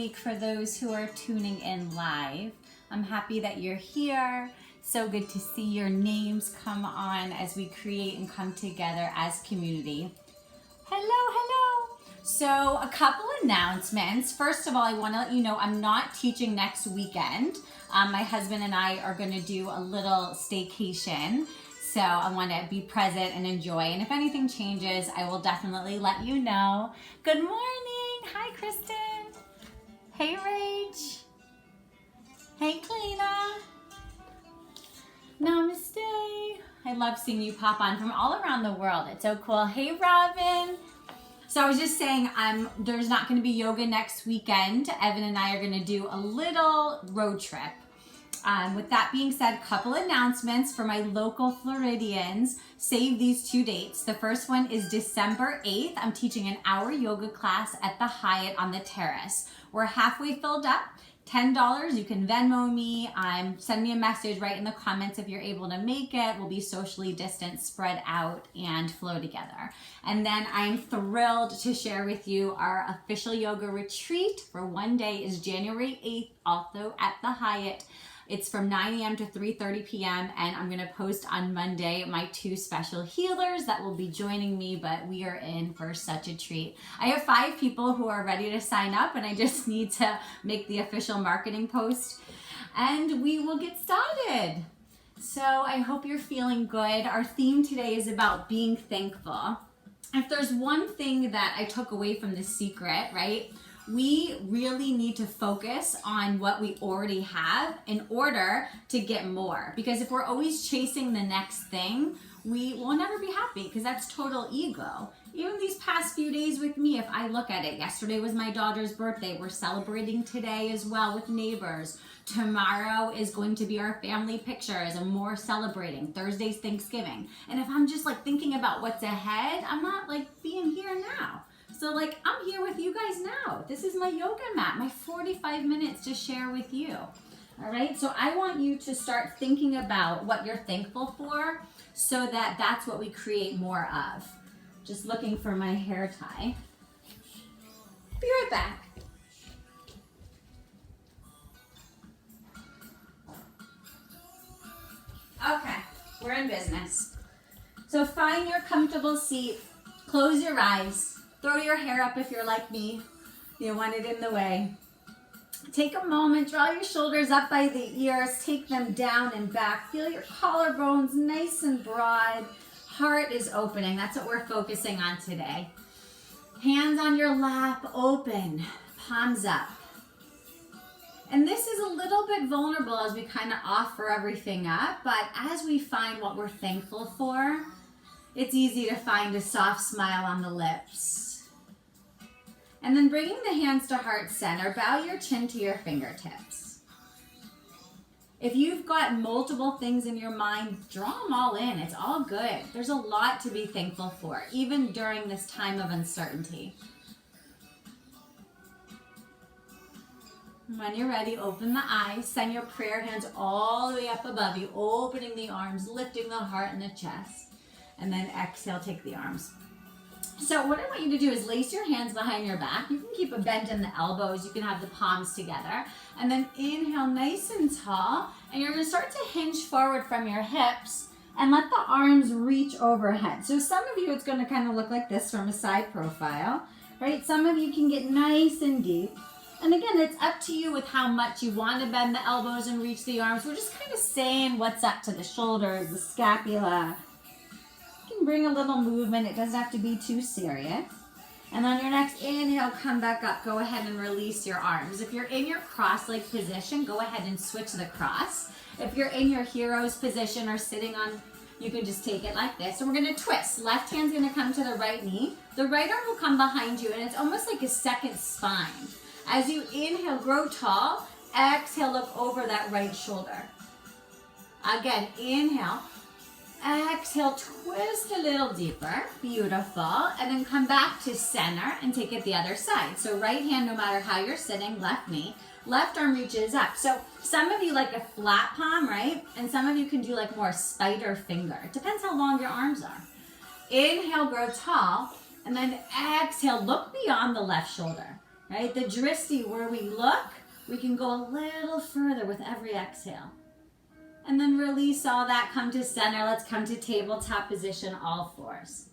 week for those who are tuning in live. I'm happy that you're here. So good to see your names come on as we create and come together as community. Hello. So a couple announcements. First of all, I want to let you know I'm not teaching next weekend. My husband and I are going to do a little staycation. So I want to be present and enjoy. And if anything changes, I will definitely let you know. Good morning. Hi, Kristen. Hey, Rach. Hey, Kalina. Namaste. I love seeing you pop on from all around the world. It's so cool. Hey, Robin. So I was just saying, there's not going to be yoga next weekend. Evan and I are going to do a little road trip. With that being said, a couple announcements for my local Floridians. Save these 2 dates. The first one is December 8th. I'm teaching an hour yoga class at the Hyatt on the terrace. We're halfway filled up. $10. You can Venmo me. Send me a message right in the comments if you're able to make it. We'll be socially distanced, spread out, and flow together. And then I'm thrilled to share with you our official yoga retreat for 1 day is January 8th, also at the Hyatt. It's from 9 a.m. to 3:30 p.m. and I'm going to post on Monday my 2 special healers that will be joining me, but we are in for such a treat. I have 5 people who are ready to sign up and I just need to make the official marketing post and we will get started. So I hope you're feeling good. Our theme today is about being thankful. If there's one thing that I took away from The Secret, right? We really need to focus on what we already have in order to get more. Because if we're always chasing the next thing, we will never be happy because that's total ego. Even these past few days with me, if I look at it, yesterday was my daughter's birthday. We're celebrating today as well with neighbors. Tomorrow is going to be our family pictures and more celebrating. Thursday's Thanksgiving. And if I'm just like thinking about what's ahead, I'm not like being here now. So like, I'm here with you guys now. This is my yoga mat, my 45 minutes to share with you. All right, so I want you to start thinking about what you're thankful for so that that's what we create more of. Just looking for my hair tie. Be right back. Okay, we're in business. So find your comfortable seat, close your eyes. Throw your hair up if you're like me. You want it in the way. Take a moment, draw your shoulders up by the ears, take them down and back. Feel your collarbones nice and broad. Heart is opening. That's what we're focusing on today. Hands on your lap, open, palms up. And this is a little bit vulnerable as we kind of offer everything up, but as we find what we're thankful for, it's easy to find a soft smile on the lips. And then bringing the hands to heart center, bow your chin to your fingertips. If you've got multiple things in your mind, draw them all in. It's all good. There's a lot to be thankful for, even during this time of uncertainty. When you're ready, open the eyes. Send your prayer hands all the way up above you, opening the arms, lifting the heart and the chest. And then exhale, take the arms. So what I want you to do is lace your hands behind your back. You can keep a bend in the elbows. You can have the palms together. And then inhale nice and tall. And you're going to start to hinge forward from your hips and let the arms reach overhead. So some of you, it's going to kind of look like this from a side profile, right? Some of you can get nice and deep. And again, it's up to you with how much you want to bend the elbows and reach the arms. We're just kind of saying what's up to the shoulders, the scapula. Bring a little movement. It doesn't have to be too serious. And on your next inhale, come back up. Go ahead and release your arms. If you're in your cross-leg position, go ahead and switch the cross. If you're in your hero's position or sitting on, you can just take it like this. And we're going to twist. Left hand's going to come to the right knee. The right arm will come behind you, and it's almost like a second spine. As you inhale, grow tall. Exhale, look over that right shoulder. Again, inhale. Exhale, twist a little deeper. Beautiful. And then come back to center and take it the other side. So right hand, no matter how you're sitting, left knee. Left arm reaches up. So some of you like a flat palm, right? And some of you can do like more spider finger. It depends how long your arms are. Inhale, grow tall. And then exhale, look beyond the left shoulder. right? The dristi, where we look, we can go a little further with every exhale. And then release all that, come to center. Let's come to tabletop position, all fours.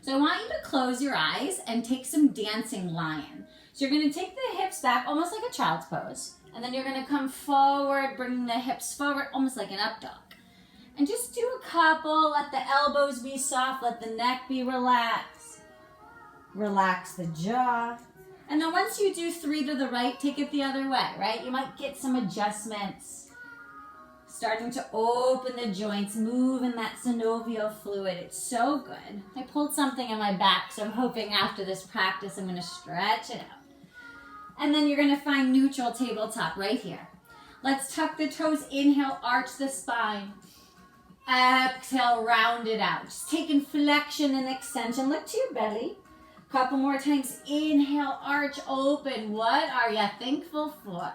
So I want you to close your eyes and take some dancing lion. So you're gonna take the hips back, almost like a child's pose. And then you're gonna come forward, bringing the hips forward, almost like an up dog. And just do a couple, let the elbows be soft, let the neck be relaxed. Relax the jaw. And then once you do 3 to the right, take it the other way, right? You might get some adjustments. Starting to open the joints, move in that synovial fluid. It's so good. I pulled something in my back, so I'm hoping after this practice, I'm gonna stretch it out. And then you're gonna find neutral tabletop right here. Let's tuck the toes, inhale, arch the spine. Exhale, round it out. Just taking flexion and extension. Look to your belly. Couple more times. Inhale, arch, open. What are you thankful for?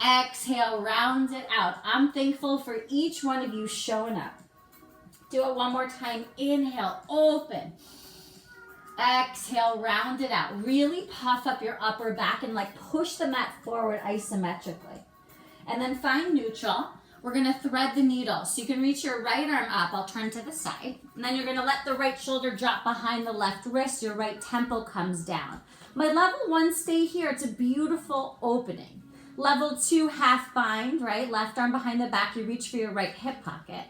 Exhale, round it out. I'm thankful for each one of you showing up. Do it one more time. Inhale, open. Exhale, round it out. Really puff up your upper back and like push the mat forward isometrically. And then find neutral. We're gonna thread the needle. So you can reach your right arm up. I'll turn to the side. And then you're gonna let the right shoulder drop behind the left wrist. Your right temple comes down. My level 1, stay here. It's a beautiful opening. Level 2, half bind, right? Left arm behind the back. You reach for your right hip pocket.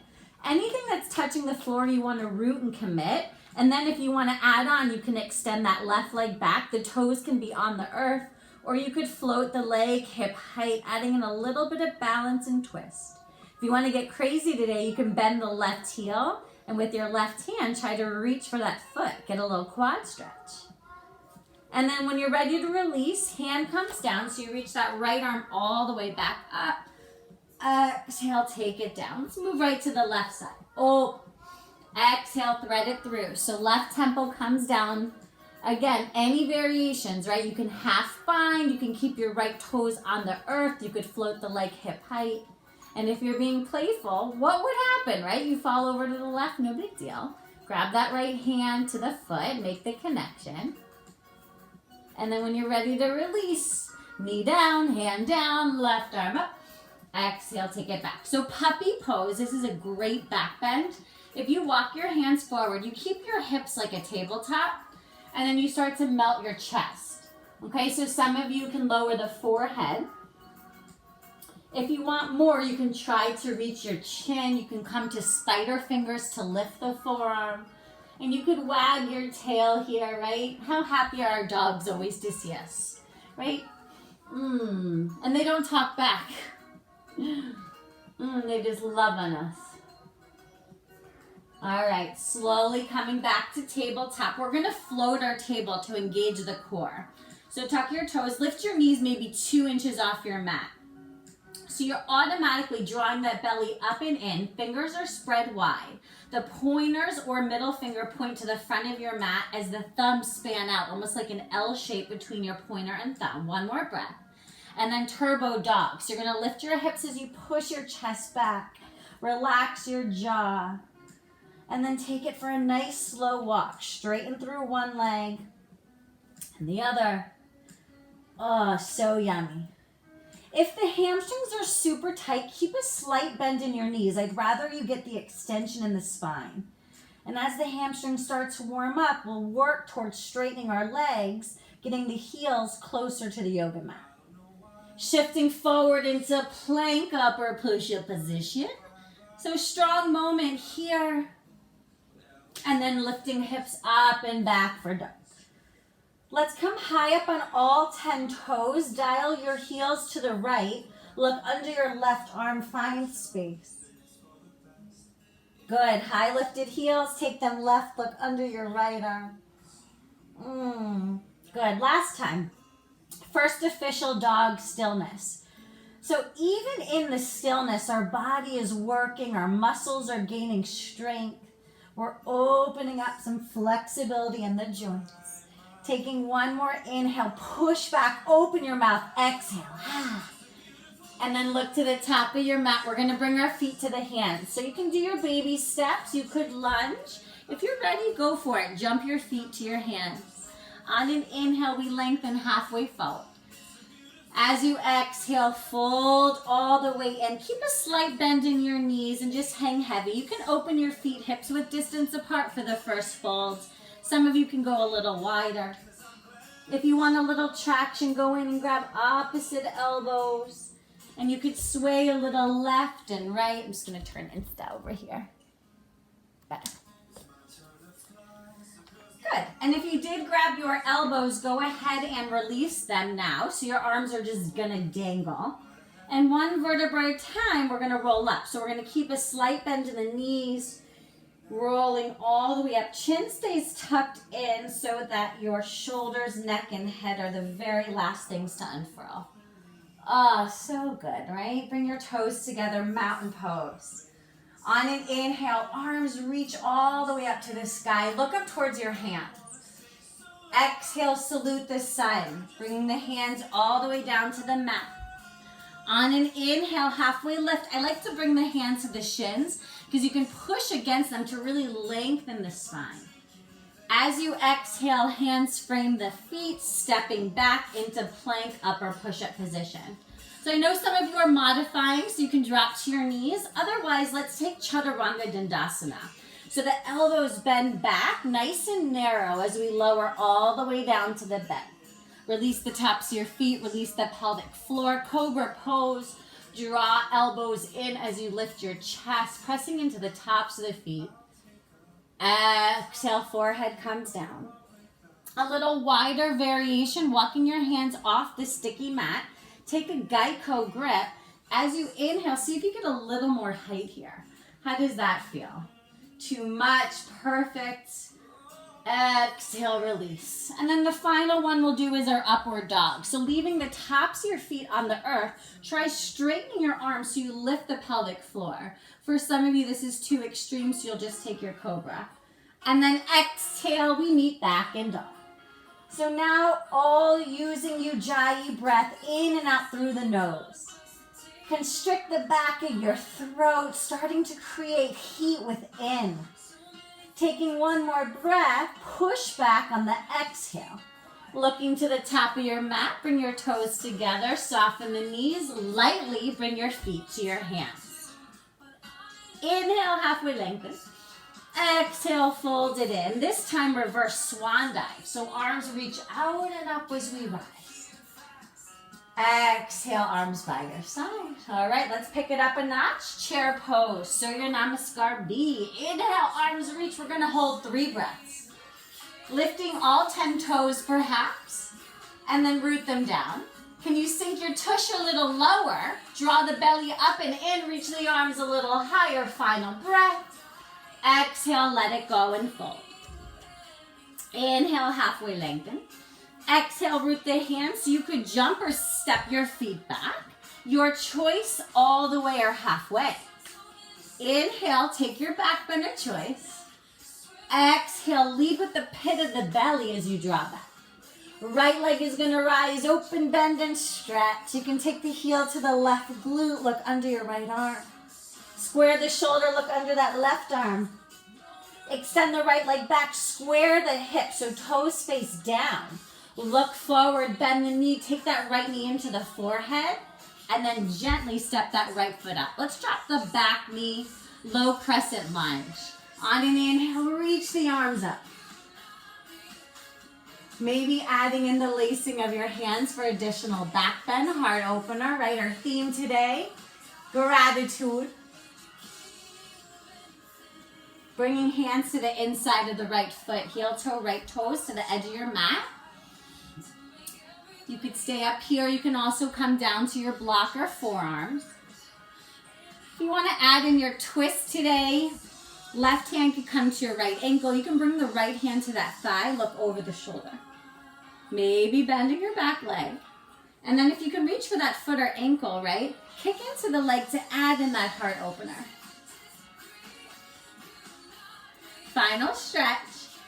Anything that's touching the floor, you want to root and commit. And then if you want to add on, you can extend that left leg back. The toes can be on the earth, or you could float the leg hip height, adding in a little bit of balance and twist. If you want to get crazy today, you can bend the left heel, and with your left hand, try to reach for that foot. Get a little quad stretch. And then when you're ready to release, hand comes down, so you reach that right arm all the way back up. Exhale, take it down. Let's move right to the left side. Oh, exhale, thread it through. So left temple comes down. Again, any variations, right? You can half bind, you can keep your right toes on the earth, you could float the leg hip height. And if you're being playful, what would happen, right? You fall over to the left, no big deal. Grab that right hand to the foot, make the connection. And then when you're ready to release, knee down, hand down, left arm up. Exhale, take it back. So puppy pose, this is a great back bend. If you walk your hands forward, you keep your hips like a tabletop, and then you start to melt your chest. Okay, so some of you can lower the forehead. If you want more, you can try to reach your chin. You can come to spider fingers to lift the forearm. And you could wag your tail here, right? How happy are our dogs always to see us, right? And they don't talk back. They just love on us. All right, slowly coming back to tabletop. We're gonna float our table to engage the core. So tuck your toes, lift your knees maybe 2 inches off your mat. So you're automatically drawing that belly up and in. Fingers are spread wide. The pointers or middle finger point to the front of your mat as the thumbs span out, almost like an L shape between your pointer and thumb. One more breath. And then turbo dog. So you're gonna lift your hips as you push your chest back. Relax your jaw. And then take it for a nice slow walk. Straighten through one leg and the other. Oh, so yummy. If the hamstrings are super tight, keep a slight bend in your knees. I'd rather you get the extension in the spine. And as the hamstrings start to warm up, we'll work towards straightening our legs, getting the heels closer to the yoga mat. Shifting forward into plank upper push-up position. So strong moment here. And then lifting hips up and back for dog. Let's come high up on all 10 toes. Dial your heels to the right. Look under your left arm. Find space. Good. High lifted heels. Take them left. Look under your right arm. Good. Last time. First official dog stillness. So even in the stillness, our body is working. Our muscles are gaining strength. We're opening up some flexibility in the joints. Taking one more inhale, push back, open your mouth, exhale. And then look to the top of your mat. We're gonna bring our feet to the hands. So you can do your baby steps. You could lunge. If you're ready, go for it. Jump your feet to your hands. On an inhale, we lengthen halfway forward. As you exhale, fold all the way in. Keep a slight bend in your knees and just hang heavy. You can open your feet hips width distance apart for the first folds. Some of you can go a little wider. If you want a little traction, go in and grab opposite elbows. And you could sway a little left and right. I'm just going to turn Insta over here. Better. Good. And if you did grab your elbows, go ahead and release them now. So your arms are just going to dangle. And one vertebra at a time, we're going to roll up. So we're going to keep a slight bend in the knees, rolling all the way up. Chin stays tucked in so that your shoulders, neck, and head are the very last things to unfurl. Oh, so good, right? Bring your toes together, mountain pose. On an inhale, arms reach all the way up to the sky. Look up towards your hands. Exhale, salute the sun. Bringing the hands all the way down to the mat. On an inhale, halfway lift. I like to bring the hands to the shins because you can push against them to really lengthen the spine. As you exhale, hands frame the feet, stepping back into plank upper push-up position. So I know some of you are modifying, so you can drop to your knees. Otherwise, let's take Chaturanga Dandasana. So the elbows bend back, nice and narrow as we lower all the way down to the bed. Release the tops of your feet, release the pelvic floor, cobra pose. Draw elbows in as you lift your chest, pressing into the tops of the feet. Exhale, forehead comes down. A little wider variation, walking your hands off the sticky mat. Take a Geico grip. As you inhale, see if you get a little more height here. How does that feel? Too much, perfect. Exhale, release. And then the final one we'll do is our upward dog. So leaving the tops of your feet on the earth, try straightening your arms so you lift the pelvic floor. For some of you, this is too extreme, so you'll just take your cobra. And then exhale, we meet back in dog. So now all using Ujjayi breath in and out through the nose. Constrict the back of your throat, starting to create heat within. Taking one more breath, push back on the exhale. Looking to the top of your mat, bring your toes together, soften the knees, lightly bring your feet to your hands. Inhale, halfway lengthen. Exhale, fold it in. This time, reverse swan dive. So arms reach out and up as we rise. Exhale, arms by your side. All right, let's pick it up a notch. Chair pose, Surya Namaskar B. Inhale, arms reach. We're going to hold 3 breaths. Lifting all 10 toes perhaps, and then root them down. Can you sink your tush a little lower? Draw the belly up and in, reach the arms a little higher. Final breath. Exhale, let it go and fold. Inhale, halfway lengthen. Exhale, root the hands. You could jump or step your feet back. Your choice, all the way or halfway. Inhale, take your back bend of choice. Exhale, lead with the pit of the belly as you draw back. Right leg is going to rise, open, bend, and stretch. You can take the heel to the left glute, look under your right arm. Square the shoulder, look under that left arm. Extend the right leg back, square the hip, so toes face down. Look forward, bend the knee, take that right knee into the forehead, and then gently step that right foot up. Let's drop the back knee, low crescent lunge. On an inhale, reach the arms up. Maybe adding in the lacing of your hands for additional back bend, heart opener, right? Our theme today, gratitude. Bringing hands to the inside of the right foot, heel toe, right toes to the edge of your mat. You could stay up here. You can also come down to your blocker forearms. If you want to add in your twist today, left hand can come to your right ankle. You can bring the right hand to that thigh, look over the shoulder. Maybe bending your back leg. And then if you can reach for that foot or ankle, right? Kick into the leg to add in that heart opener. Final stretch.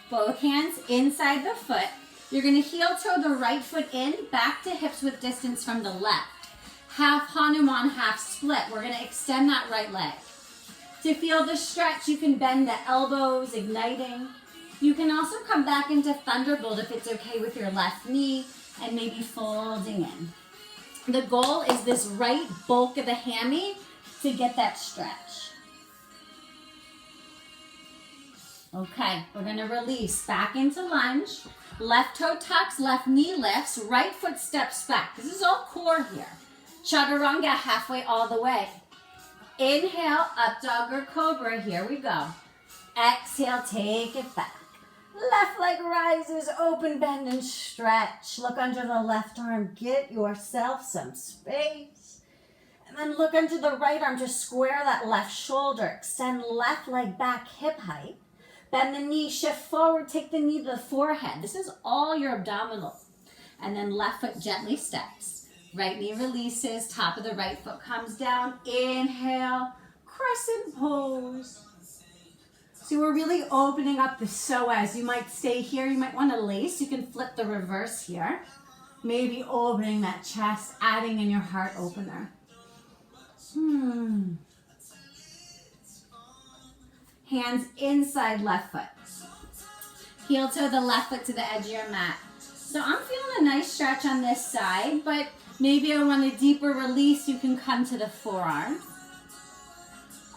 Both hands inside the foot. You're going to heel toe the right foot in, back to hips width distance from the left. Half Hanuman, half split. We're going to extend that right leg. To feel the stretch, you can bend the elbows, igniting. You can also come back into Thunderbolt if it's okay with your left knee and maybe folding in. The goal is this right bulk of the hammy to get that stretch. Okay, we're gonna release back into lunge. Left toe tucks, left knee lifts, right foot steps back. This is all core here. Chaturanga halfway all the way. Inhale, up dog or cobra, here we go. Exhale, take it back. Left leg rises, open, bend, and stretch. Look under the left arm, get yourself some space. And then look under the right arm, just square that left shoulder. Extend left leg back, hip height. Bend the knee, shift forward, take the knee to the forehead. This is all your abdominal. And then left foot gently steps. Right knee releases, top of the right foot comes down. Inhale, crescent pose. So we're really opening up the psoas. You might stay here, you might want to lace. You can flip the reverse here. Maybe opening that chest, adding in your heart opener. Hands inside left foot. Heel toe the left foot to the edge of your mat. So I'm feeling a nice stretch on this side, but maybe I want a deeper release. You can come to the forearm.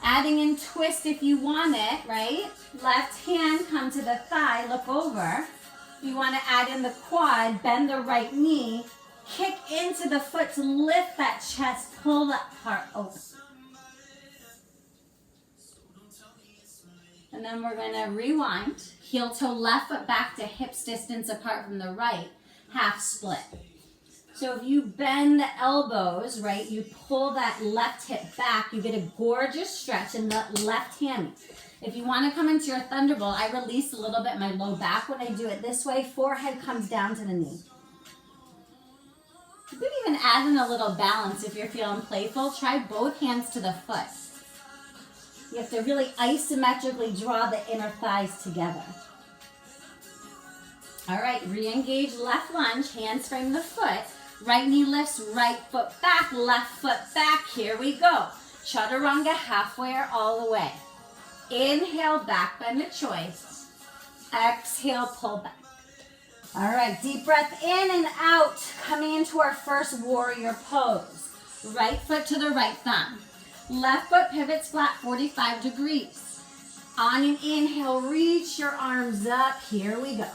Adding in twist if you want it, right? Left hand, come to the thigh, look over. You want to add in the quad, bend the right knee, kick into the foot to lift that chest, pull that part open. And then we're going to rewind. Heel toe left foot back to hips distance apart from the right. Half split. So if you bend the elbows, right, you pull that left hip back, you get a gorgeous stretch in the left hammy. If you want to come into your Thunderbolt, I release a little bit my low back when I do it this way. Forehead comes down to the knee. You could even add in a little balance if you're feeling playful. Try both hands to the foot. You have to really isometrically draw the inner thighs together. All right, re-engage left lunge, hands frame the foot. Right knee lifts, right foot back, left foot back. Here we go. Chaturanga halfway or all the way. Inhale, back bend of choice. Exhale, pull back. All right, deep breath in and out. Coming into our first warrior pose. Right foot to the right thumb. Left foot pivots flat 45 degrees. On an inhale, reach your arms up. Here we go.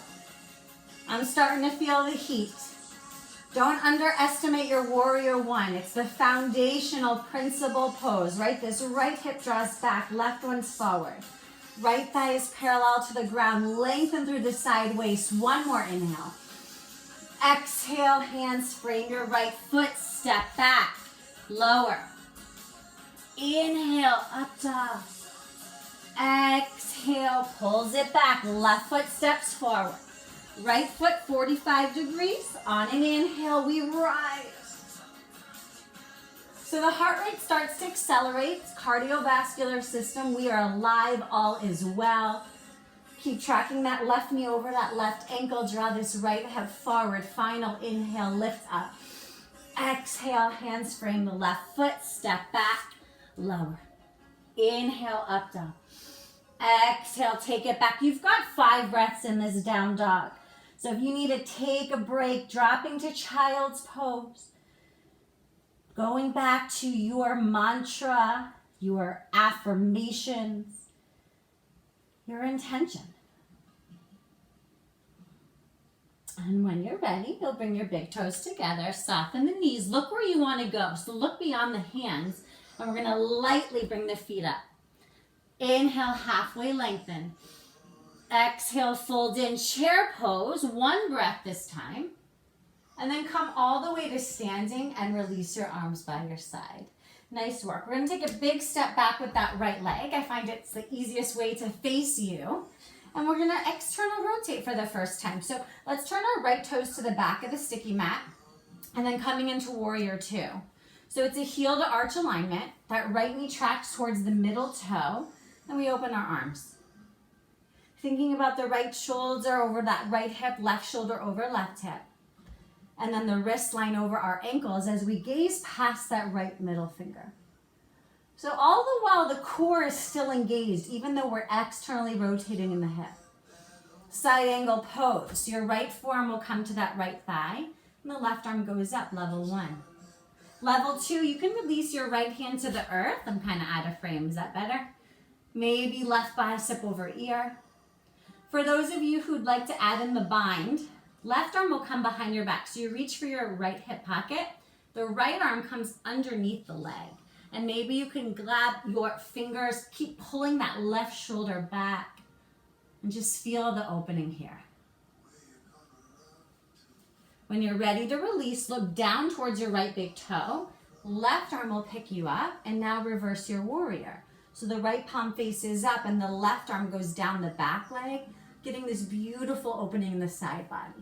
I'm starting to feel the heat. Don't underestimate your warrior one. It's the foundational principal pose, right? This right hip draws back, left one's forward. Right thigh is parallel to the ground. Lengthen through the side waist. One more inhale. Exhale, hands frame your right foot. Step back. Lower. Inhale, up dog. Exhale, pulls it back. Left foot steps forward. Right foot 45 degrees. On an inhale, we rise. So the heart rate starts to accelerate. Cardiovascular system, we are alive, all is well. Keep tracking that left knee over that left ankle. Draw this right hip forward. Final inhale, lift up. Exhale, hands frame the left foot. Step back, lower. Inhale, up dog. Exhale, take it back. You've got 5 breaths in this down dog. So if you need to take a break, dropping to child's pose, going back to your mantra, your affirmations, your intention. And when you're ready, you'll bring your big toes together, soften the knees, look where you want to go. So look beyond the hands, and we're going to lightly bring the feet up. Inhale, halfway lengthen. Exhale, fold in, chair pose, 1 breath this time. And then come all the way to standing and release your arms by your side. Nice work. We're going to take a big step back with that right leg. I find it's the easiest way to face you. And we're going to external rotate for the first time. So let's turn our right toes to the back of the sticky mat. And then coming into warrior 2. So it's a heel to arch alignment. That right knee tracks towards the middle toe. And we open our arms. Thinking about the right shoulder over that right hip, left shoulder over left hip. And then the wrist line over our ankles as we gaze past that right middle finger. So all the while the core is still engaged, even though we're externally rotating in the hip. Side angle pose. So your right forearm will come to that right thigh, and the left arm goes up, level 1. Level 2, you can release your right hand to the earth. I'm kind of out of frame, is that better? Maybe left bicep over ear. For those of you who'd like to add in the bind, left arm will come behind your back. So you reach for your right hip pocket. The right arm comes underneath the leg. And maybe you can grab your fingers, keep pulling that left shoulder back, and just feel the opening here. When you're ready to release, look down towards your right big toe. Left arm will pick you up, and now reverse your warrior. So the right palm faces up, and the left arm goes down the back leg, getting this beautiful opening in the side body.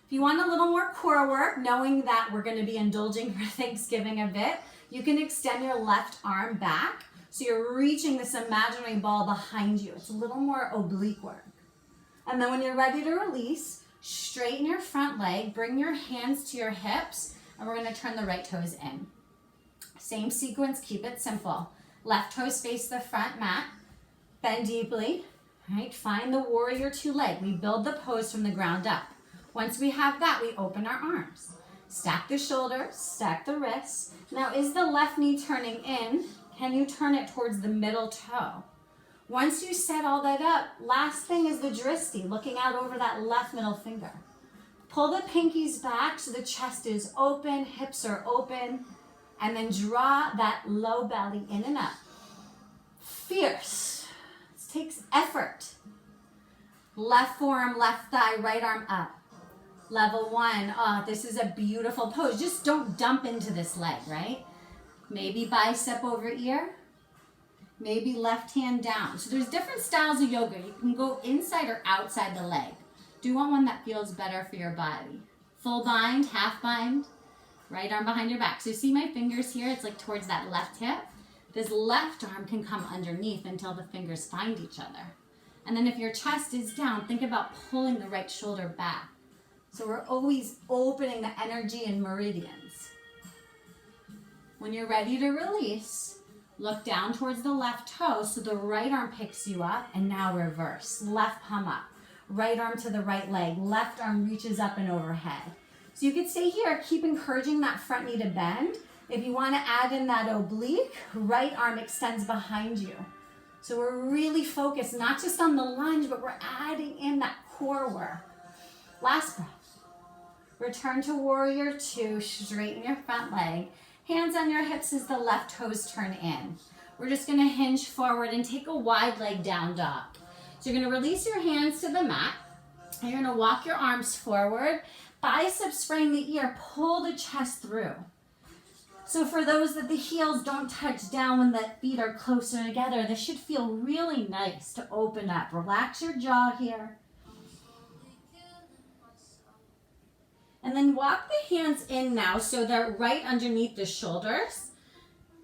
If you want a little more core work, knowing that we're going to be indulging for Thanksgiving a bit, you can extend your left arm back, so you're reaching this imaginary ball behind you. It's a little more oblique work. And then when you're ready to release, straighten your front leg, bring your hands to your hips, and we're going to turn the right toes in. Same sequence, keep it simple. Left toes face the front mat, bend deeply, right? Find the warrior 2 leg. We build the pose from the ground up. Once we have that, we open our arms. Stack the shoulders, stack the wrists. Now, is the left knee turning in? Can you turn it towards the middle toe? Once you set all that up, last thing is the dristi, looking out over that left middle finger. Pull the pinkies back so the chest is open, hips are open, and then draw that low belly in and up. Fierce. This takes effort. Left forearm, left thigh, right arm up. Level 1. Oh, this is a beautiful pose. Just don't dump into this leg, right? Maybe bicep over ear. Maybe left hand down. So there's different styles of yoga. You can go inside or outside the leg. Do you want one that feels better for your body? Full bind, half bind, right arm behind your back. So see my fingers here? It's like towards that left hip. This left arm can come underneath until the fingers find each other. And then if your chest is down, think about pulling the right shoulder back. So we're always opening the energy and meridians. When you're ready to release, look down towards the left toe so the right arm picks you up, and now reverse. Left palm up, right arm to the right leg, left arm reaches up and overhead. So you could stay here, keep encouraging that front knee to bend. If you want to add in that oblique, right arm extends behind you. So we're really focused not just on the lunge, but we're adding in that core work. Last breath. Return to warrior 2, straighten your front leg. Hands on your hips as the left toes turn in. We're just going to hinge forward and take a wide leg down dog. So you're going to release your hands to the mat. And you're going to walk your arms forward. Biceps frame the ear. Pull the chest through. So for those that the heels don't touch down when the feet are closer together, this should feel really nice to open up. Relax your jaw here. And then walk the hands in now so they're right underneath the shoulders.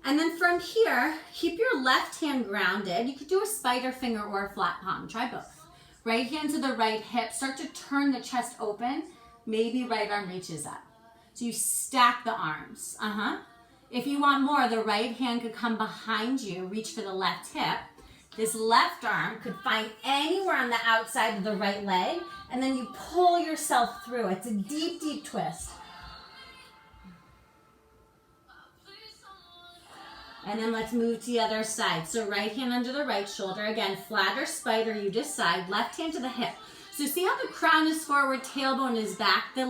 And then from here, keep your left hand grounded. You could do a spider finger or a flat palm. Try both. Right hand to the right hip. Start to turn the chest open. Maybe right arm reaches up. So you stack the arms. If you want more, the right hand could come behind you. Reach for the left hip. This left arm could find anywhere on the outside of the right leg, and then you pull yourself through. It's a deep, deep twist. And then let's move to the other side. So right hand under the right shoulder. Again, flat or spider, you decide. Left hand to the hip. So see how the crown is forward, tailbone is back. The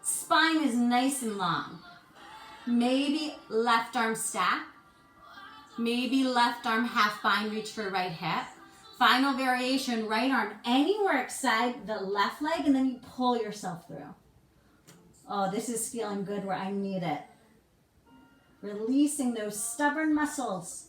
spine is nice and long. Maybe left arm stack. Maybe left arm half bind, reach for right hip. Final variation, right arm anywhere except the left leg, and then you pull yourself through. Oh, this is feeling good where I need it. Releasing those stubborn muscles.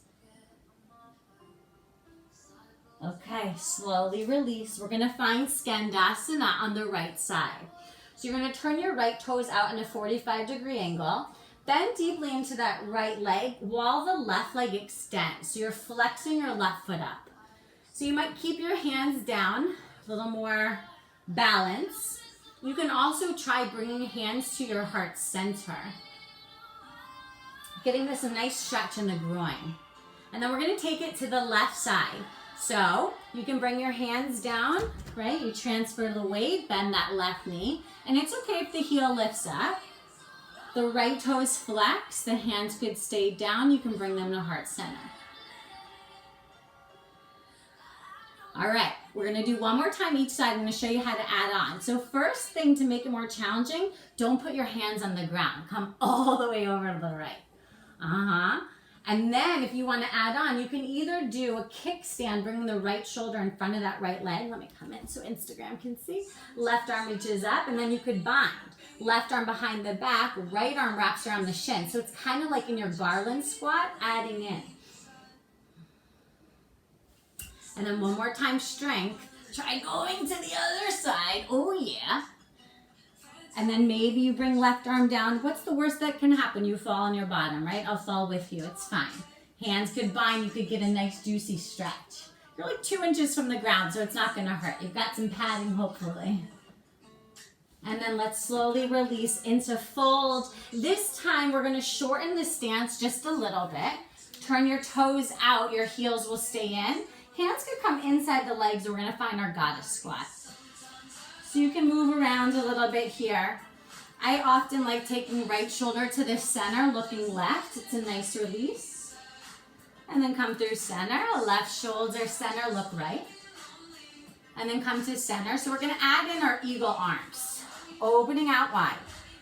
Okay, slowly release. We're gonna find Skandasana on the right side. So you're gonna turn your right toes out in a 45-degree angle. Bend deeply into that right leg while the left leg extends. So you're flexing your left foot up. So you might keep your hands down, a little more balance. You can also try bringing hands to your heart center. Getting this a nice stretch in the groin. And then we're going to take it to the left side. So you can bring your hands down, right? You transfer the weight, bend that left knee. And it's okay if the heel lifts up. The right toes flex, the hands could stay down. You can bring them to heart center. All right, we're gonna do one more time each side. I'm gonna show you how to add on. So first thing to make it more challenging, don't put your hands on the ground. Come all the way over to the right. And then if you wanna add on, you can either do a kickstand, bringing the right shoulder in front of that right leg. Let me come in so Instagram can see. Left arm reaches up, and then you could bind. Left arm behind the back, right arm wraps around the shin. So it's kind of like in your garland squat, adding in. And then one more time, strength. Try going to the other side. Oh, yeah. And then maybe you bring left arm down. What's the worst that can happen? You fall on your bottom, right? I'll fall with you. It's fine. Hands could bind. You could get a nice juicy stretch. You're like 2 inches from the ground, so it's not going to hurt. You've got some padding, hopefully. And then let's slowly release into fold. This time, we're going to shorten the stance just a little bit. Turn your toes out. Your heels will stay in. Hands could come inside the legs. We're going to find our goddess squat. So you can move around a little bit here. I often like taking right shoulder to the center, looking left. It's a nice release. And then come through center. Left shoulder, center, look right. And then come to center. So we're going to add in our eagle arms. Opening out wide.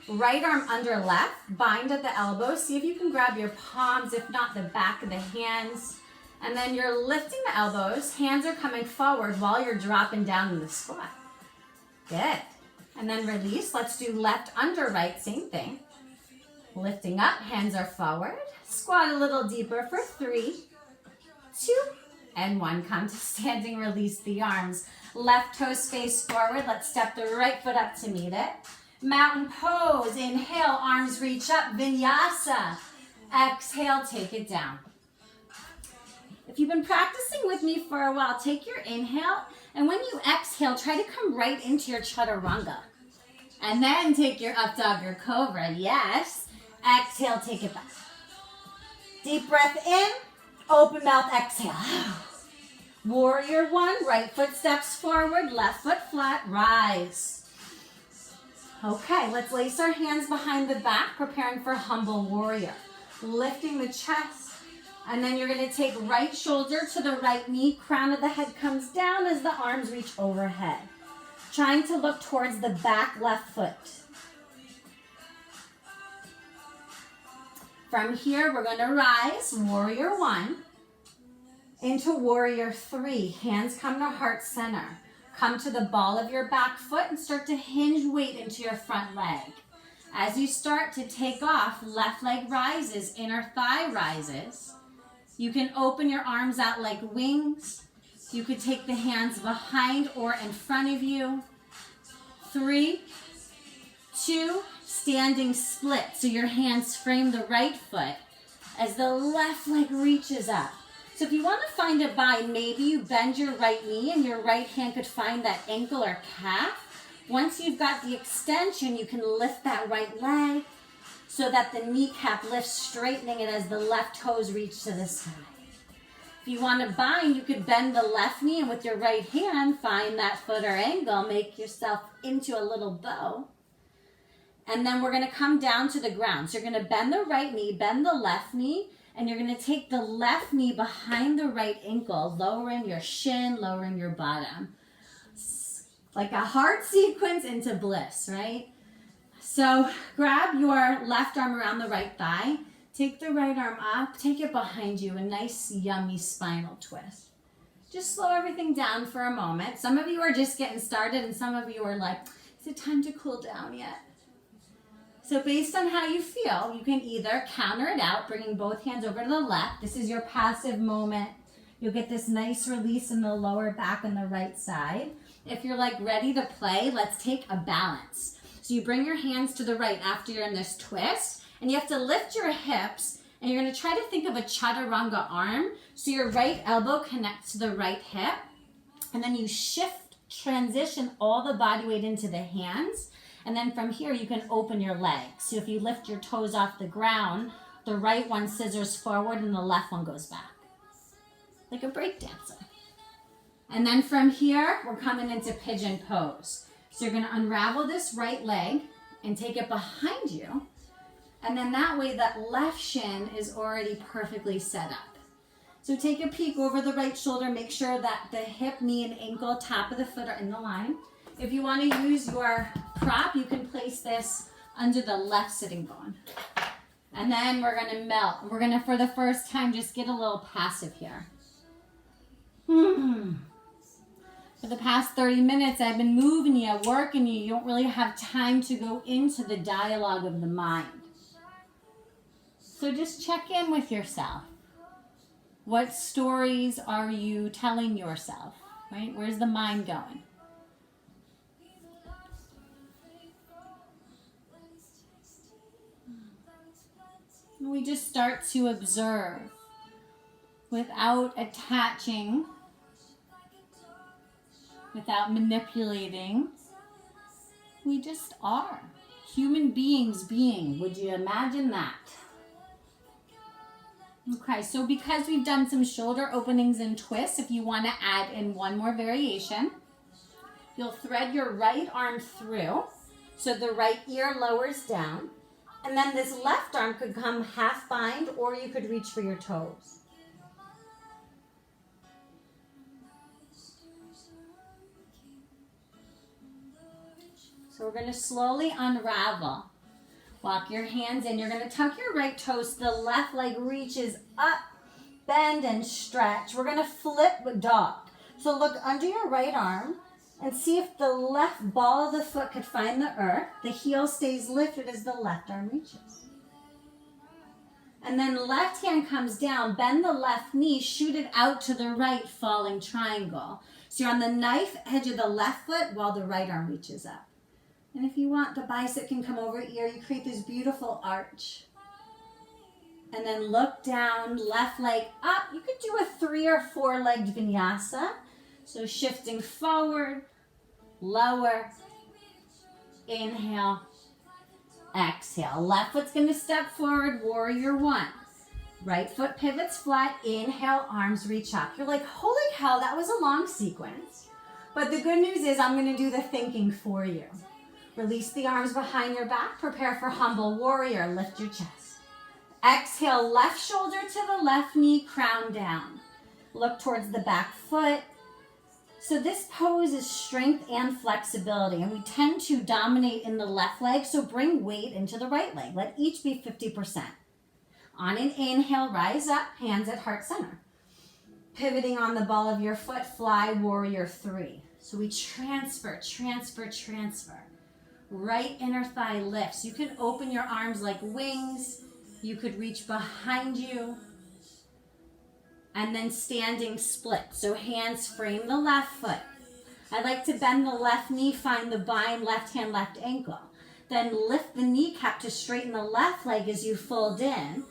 Right arm under left. Bind at the elbow. See if you can grab your palms, if not the back of the hands. And then you're lifting the elbows. Hands are coming forward while you're dropping down in the squat. Good. And then release. Let's do left under right. Same thing. Lifting up. Hands are forward. Squat a little deeper for 3, 2, and 1. Come to standing. Release the arms. Left toes face forward. Let's step the right foot up to meet it. Mountain pose. Inhale. Arms reach up. Vinyasa. Exhale. Take it down. If you've been practicing with me for a while, take your inhale, and when you exhale, try to come right into your chaturanga. And then take your up dog or cobra. Yes. Exhale, take it back. Deep breath in, open mouth, exhale. Warrior 1, right foot steps forward, left foot flat, rise. Okay, let's lace our hands behind the back, preparing for humble warrior. Lifting the chest. And then you're going to take right shoulder to the right knee. Crown of the head comes down as the arms reach overhead. Trying to look towards the back left foot. From here, we're going to rise, warrior 1, into warrior 3. Hands come to heart center. Come to the ball of your back foot and start to hinge weight into your front leg. As you start to take off, left leg rises, inner thigh rises. You can open your arms out like wings. You could take the hands behind or in front of you. 3, 2, standing split. So your hands frame the right foot as the left leg reaches up. So if you want to find a bind, maybe you bend your right knee and your right hand could find that ankle or calf. Once you've got the extension, you can lift that right leg so that the kneecap lifts, straightening it as the left toes reach to the side. If you want to bind, you could bend the left knee and with your right hand, find that foot or ankle, make yourself into a little bow. And then we're going to come down to the ground. So you're going to bend the right knee, bend the left knee, and you're going to take the left knee behind the right ankle, lowering your shin, lowering your bottom. Like a heart sequence into bliss, right? So grab your left arm around the right thigh. Take the right arm up. Take it behind you. A nice, yummy spinal twist. Just slow everything down for a moment. Some of you are just getting started and some of you are like, is it time to cool down yet? So based on how you feel, you can either counter it out, bringing both hands over to the left. This is your passive moment. You'll get this nice release in the lower back on the right side. If you're like ready to play, let's take a balance. So you bring your hands to the right after you're in this twist, and you have to lift your hips, and you're going to try to think of a chaturanga arm. So your right elbow connects to the right hip, and then you shift, transition all the body weight into the hands, and then from here you can open your legs. So if you lift your toes off the ground, the right one scissors forward and the left one goes back. Like a break dancer. And then from here, we're coming into pigeon pose. So you're gonna unravel this right leg and take it behind you. And then that way that left shin is already perfectly set up. So take a peek over the right shoulder, make sure that the hip, knee, and ankle, top of the foot are in the line. If you want to use your prop, you can place this under the left sitting bone. And then we're going to melt. We're going to, for the first time, just get a little passive here. For the past 30 minutes, I've been moving you, working you. You don't really have time to go into the dialogue of the mind. So just check in with yourself. What stories are you telling yourself, right? Where's the mind going? We just start to observe without attaching, without manipulating. We just are human beings being. Would you imagine that? Okay, so because we've done some shoulder openings and twists, if you want to add in one more variation, you'll thread your right arm through so the right ear lowers down. And then this left arm could come half bind, or you could reach for your toes. So we're going to slowly unravel. Walk your hands in. You're going to tuck your right toes so the left leg reaches up, bend, and stretch. We're going to flip dog. So look under your right arm and see if the left ball of the foot could find the earth. The heel stays lifted as the left arm reaches. And then left hand comes down, bend the left knee, shoot it out to the right, falling triangle. So you're on the knife edge of the left foot while the right arm reaches up. And if you want, the bicep can come over ear. You create this beautiful arch. And then look down, left leg up. You could do a 3 or 4-legged vinyasa. So shifting forward, lower, inhale, exhale. Left foot's going to step forward, warrior 1. Right foot pivots flat, inhale, arms reach up. You're like, holy cow, that was a long sequence. But the good news is I'm going to do the thinking for you. Release the arms behind your back, prepare for humble warrior, lift your chest. Exhale, left shoulder to the left knee, crown down. Look towards the back foot. So this pose is strength and flexibility, and we tend to dominate in the left leg, so bring weight into the right leg. Let each be 50%. On an inhale, rise up, hands at heart center. Pivoting on the ball of your foot, fly warrior 3. So we transfer. Right inner thigh lifts. You can open your arms like wings. You could reach behind you. And then standing split. So hands frame the left foot. I like to bend the left knee, find the bind, left hand, left ankle. Then lift the kneecap to straighten the left leg as you fold in.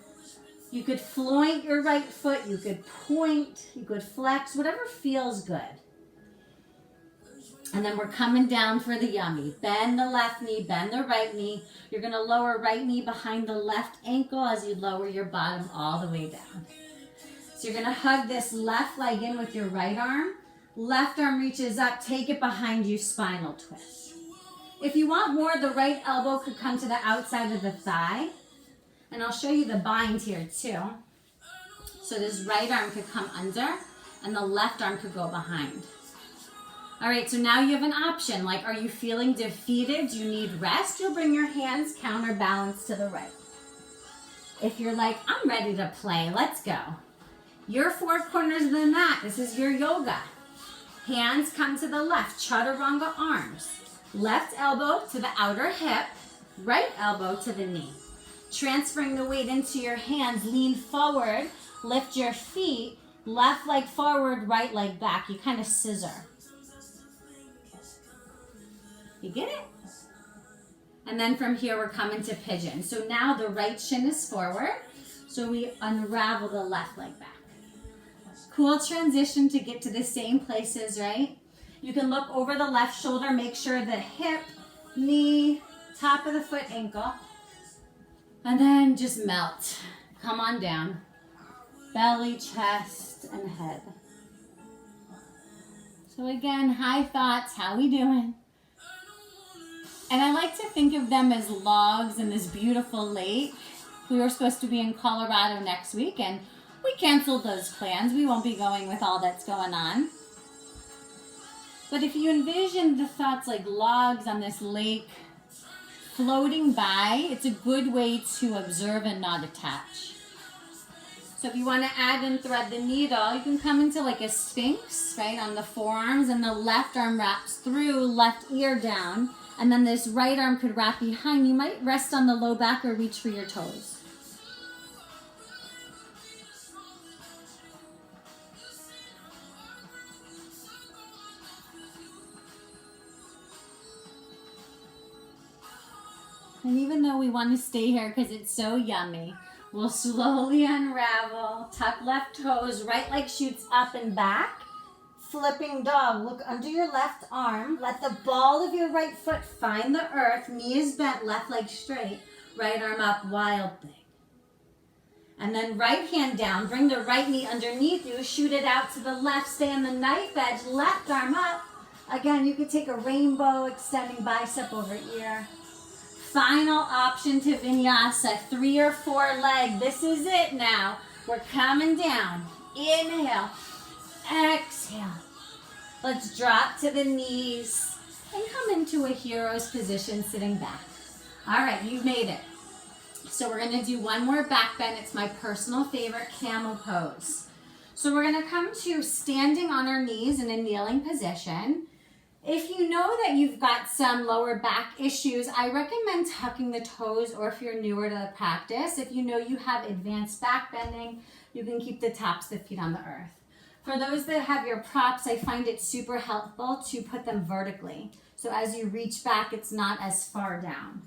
You could floint your right foot. You could point. You could flex. Whatever feels good. And then we're coming down for the yummy. Bend the left knee, bend the right knee. You're going to lower right knee behind the left ankle as you lower your bottom all the way down. So you're going to hug this left leg in with your right arm. Left arm reaches up, take it behind you, spinal twist. If you want more, the right elbow could come to the outside of the thigh. And I'll show you the bind here too. So this right arm could come under and the left arm could go behind. All right, so now you have an option. Like, are you feeling defeated? Do you need rest? You'll bring your hands counterbalance to the right. If you're like, I'm ready to play, let's go. Your 4 corners of the mat. This is your yoga. Hands come to the left, chaturanga arms. Left elbow to the outer hip, right elbow to the knee. Transferring the weight into your hands, lean forward, lift your feet, left leg forward, right leg back. You kind of scissor. You get it? And then from here, we're coming to pigeon. So now the right shin is forward. So we unravel the left leg back. Cool transition to get to the same places, right? You can look over the left shoulder, make sure the hip, knee, top of the foot, ankle. And then just melt. Come on down. Belly, chest, and head. So again, high thoughts, how we doing? And I like to think of them as logs in this beautiful lake. We were supposed to be in Colorado next week and we canceled those plans. We won't be going with all that's going on. But if you envision the thoughts like logs on this lake floating by, it's a good way to observe and not attach. So if you want to add and thread the needle, you can come into like a sphinx, right, on the forearms, and the left arm wraps through, left ear down, and then this right arm could wrap behind. You might rest on the low back or reach for your toes. And even though we want to stay here because it's so yummy, we'll slowly unravel. Tuck left toes, right leg shoots up and back. Flipping dog, look under your left arm. Let the ball of your right foot find the earth. Knee is bent, left leg straight. Right arm up, wild thing. And then right hand down. Bring the right knee underneath you. Shoot it out to the left. Stay on the knife edge. Left arm up. Again, you could take a rainbow, extending bicep over ear. Final option to Vinyasa, 3 or 4 leg. This is it now. We're coming down. Inhale, exhale. Let's drop to the knees and come into a hero's position, sitting back. All right, you've made it. So we're gonna do one more back bend. It's my personal favorite, camel pose. So we're gonna come to standing on our knees in a kneeling position. If you know that you've got some lower back issues, I recommend tucking the toes, or if you're newer to the practice, if you know you have advanced back bending, you can keep the tops of the feet on the earth. For those that have your props, I find it super helpful to put them vertically. So as you reach back, it's not as far down.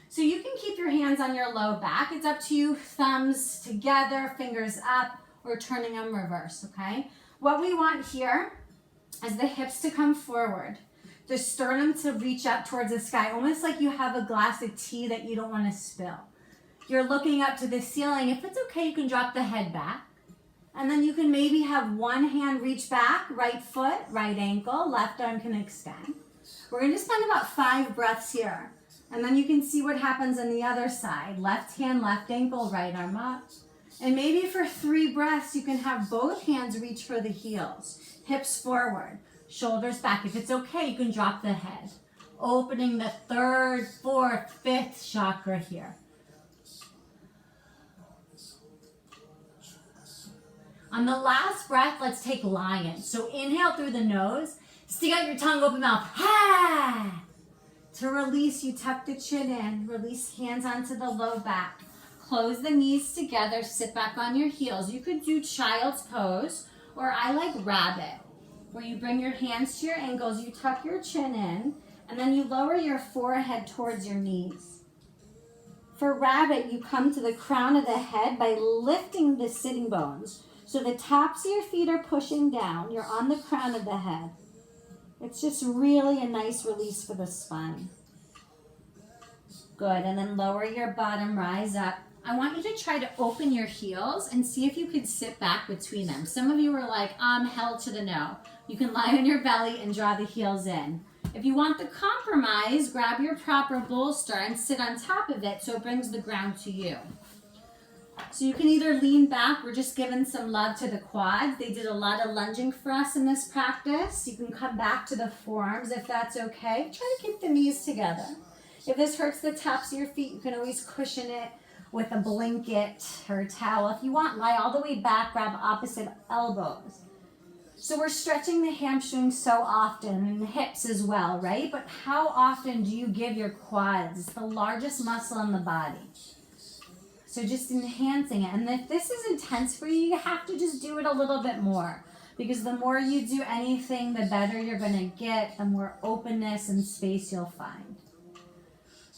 So you can keep your hands on your low back. It's up to you, thumbs together, fingers up, or turning them reverse, okay? What we want here is the hips to come forward, the sternum to reach up towards the sky, almost like you have a glass of tea that you don't want to spill. You're looking up to the ceiling. If it's okay, you can drop the head back. And then you can maybe have one hand reach back, right foot, right ankle, left arm can extend. We're going to spend about 5 breaths here. And then you can see what happens on the other side. Left hand, left ankle, right arm up. And maybe for 3 breaths, you can have both hands reach for the heels. Hips forward, shoulders back. If it's okay, you can drop the head. Opening the 3rd, 4th, 5th chakra here. On the last breath, let's take lion. So inhale through the nose. Stick out your tongue, open mouth. Ha! To release, you tuck the chin in. Release hands onto the low back. Close the knees together. Sit back on your heels. You could do child's pose, or I like rabbit, where you bring your hands to your ankles, you tuck your chin in, and then you lower your forehead towards your knees. For rabbit, you come to the crown of the head by lifting the sitting bones. So the tops of your feet are pushing down. You're on the crown of the head. It's just really a nice release for the spine. Good, and then lower your bottom, rise up. I want you to try to open your heels and see if you could sit back between them. Some of you are like, hell to the no. You can lie on your belly and draw the heels in. If you want the compromise, grab your proper bolster and sit on top of it so it brings the ground to you. So you can either lean back. We're just giving some love to the quads. They did a lot of lunging for us in this practice. You can come back to the forearms if that's okay. Try to keep the knees together. If this hurts the tops of your feet, you can always cushion it with a blanket or a towel. If you want, lie all the way back, grab opposite elbows. So we're stretching the hamstrings so often, and the hips as well, right? But how often do you give your quads? It's the largest muscle in the body. So just enhancing it. And if this is intense for you, you have to just do it a little bit more. Because the more you do anything, the better you're going to get, the more openness and space you'll find.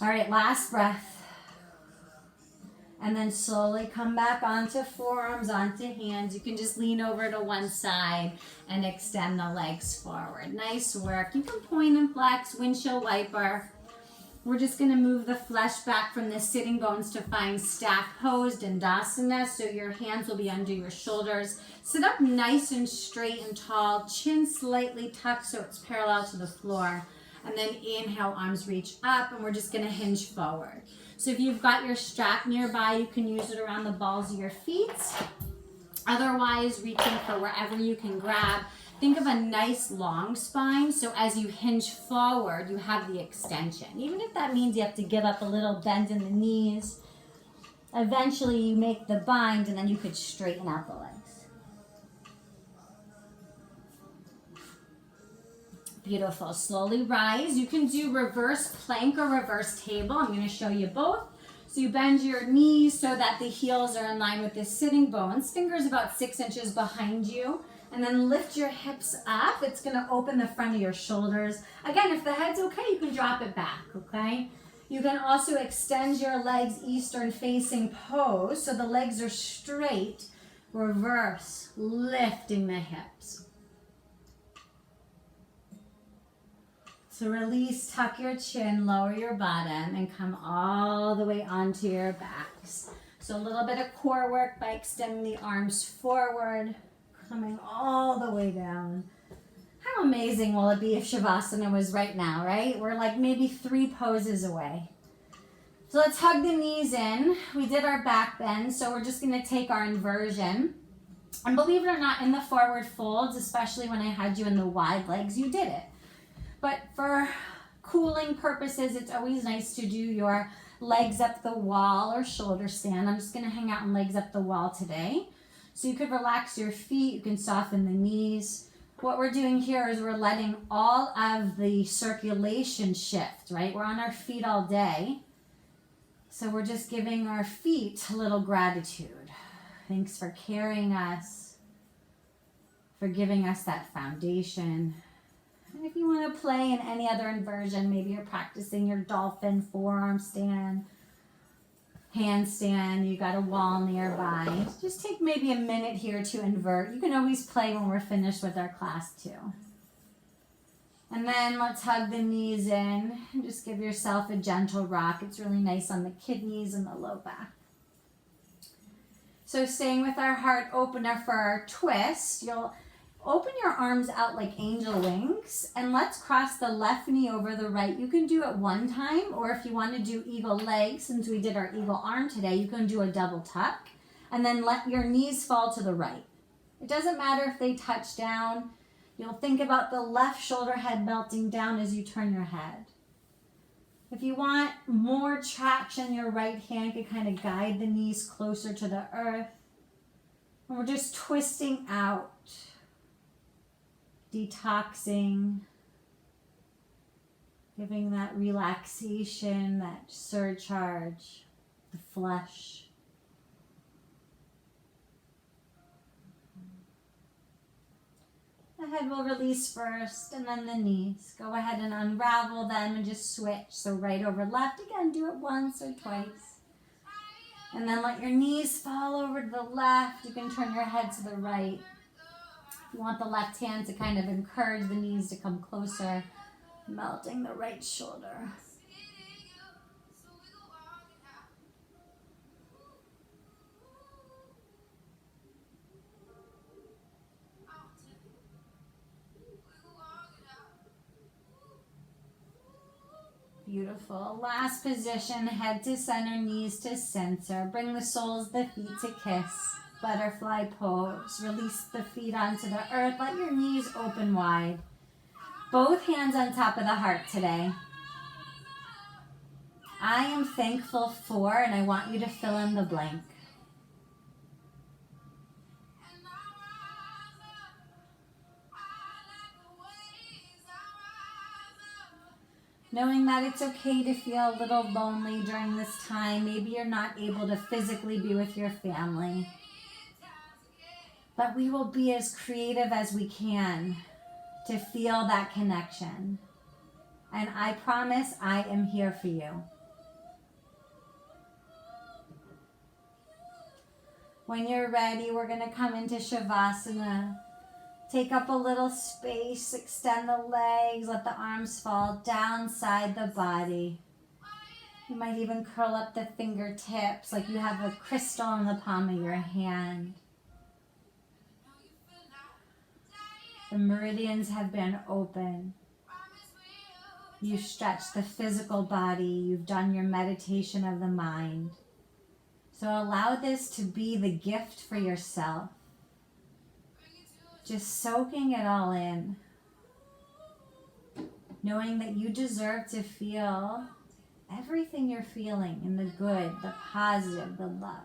All right, last breath. And then slowly come back onto forearms, onto hands. You can just lean over to one side and extend the legs forward. Nice work. You can point and flex, windshield wiper. We're just going to move the flesh back from the sitting bones to find staff pose, Dandasana. So your hands will be under your shoulders. Sit up nice and straight and tall. Chin slightly tucked so it's parallel to the floor. And then inhale, arms reach up, and we're just going to hinge forward. So if you've got your strap nearby, you can use it around the balls of your feet. Otherwise, reaching for wherever you can grab. Think of a nice long spine, so as you hinge forward, you have the extension. Even if that means you have to give up a little bend in the knees, eventually you make the bind and then you could straighten out the legs. Beautiful. Slowly rise. You can do reverse plank or reverse table. I'm going to show you both. So you bend your knees so that the heels are in line with the sitting bones. Fingers about 6 inches behind you. And then lift your hips up. It's going to open the front of your shoulders. Again, if the head's okay, you can drop it back, okay? You can also extend your legs eastern facing pose so the legs are straight. Reverse, lifting the hips. So release, tuck your chin, lower your bottom, and come all the way onto your backs. So a little bit of core work by extending the arms forward, coming all the way down. How amazing will it be if Shavasana was right now, right? We're like maybe 3 poses away. So let's hug the knees in. We did our back bend, so we're just going to take our inversion. And believe it or not, in the forward folds, especially when I had you in the wide legs, you did it. But for cooling purposes, it's always nice to do your legs up the wall or shoulder stand. I'm just going to hang out on legs up the wall today. So you could relax your feet, you can soften the knees. What we're doing here is we're letting all of the circulation shift, right? We're on our feet all day. So we're just giving our feet a little gratitude. Thanks for carrying us, for giving us that foundation. And if you want to play in any other inversion, maybe you're practicing your dolphin forearm stand, handstand, you got a wall nearby. Just take maybe a minute here to invert. You can always play when we're finished with our class too. And then let's hug the knees in and just give yourself a gentle rock. It's really nice on the kidneys and the low back. So staying with our heart opener for our twist, you'll open your arms out like angel wings, and let's cross the left knee over the right. You can do it one time, or if you want to do eagle leg, since we did our eagle arm today, you can do a double tuck, and then let your knees fall to the right. It doesn't matter if they touch down. You'll think about the left shoulder head melting down as you turn your head. If you want more traction, your right hand can kind of guide the knees closer to the earth. And we're just twisting out, detoxing, giving that relaxation, that surcharge, the flush. The head will release first, and then the knees. Go ahead and unravel them and just switch. So right over left. Again, do it once or twice. And then let your knees fall over to the left. You can turn your head to the right. You want the left hand to kind of encourage the knees to come closer, melting the right shoulder. Beautiful. Last position, head to center, knees to center. Bring the soles of the feet to kiss. Butterfly pose. Release the feet onto the earth. Let your knees open wide. Both hands on top of the heart today. I am thankful for, and I want you to fill in the blank. Knowing that it's okay to feel a little lonely during this time. Maybe you're not able to physically be with your family. But we will be as creative as we can to feel that connection. And I promise I am here for you. When you're ready, we're going to come into Shavasana. Take up a little space, extend the legs, let the arms fall downside the body. You might even curl up the fingertips like you have a crystal in the palm of your hand. The meridians have been open. You stretch the physical body. You've done your meditation of the mind. So allow this to be the gift for yourself. Just soaking it all in. Knowing that you deserve to feel everything you're feeling in the good, the positive, the love.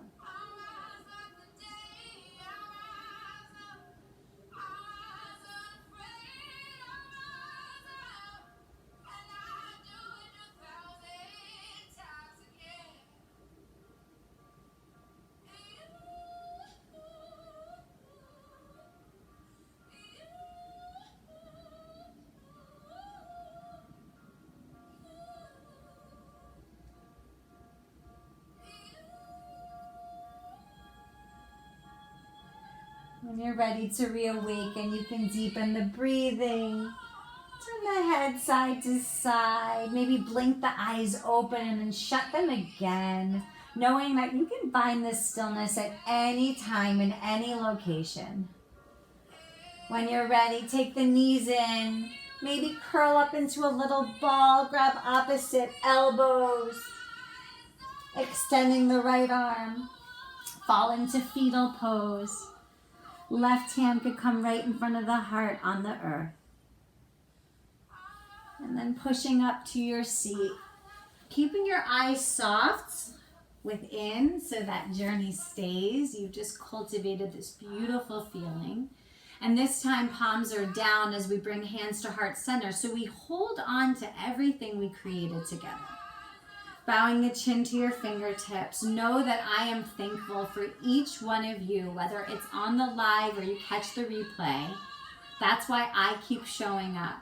When you're ready to reawaken, you can deepen the breathing. Turn the head side to side. Maybe blink the eyes open and then shut them again. Knowing that you can find this stillness at any time in any location. When you're ready, take the knees in. Maybe curl up into a little ball. Grab opposite elbows. Extending the right arm. Fall into fetal pose. Left hand could come right in front of the heart on the earth. And then pushing up to your seat. Keeping your eyes soft within so that journey stays. You've just cultivated this beautiful feeling. And this time palms are down as we bring hands to heart center. So we hold on to everything we created together. Bowing the chin to your fingertips, know that I am thankful for each one of you, whether it's on the live or you catch the replay. That's why I keep showing up.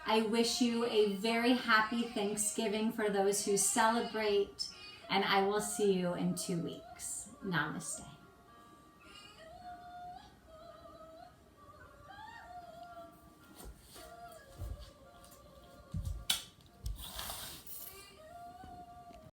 I wish you a very happy Thanksgiving for those who celebrate, and I will see you in 2 weeks. Namaste.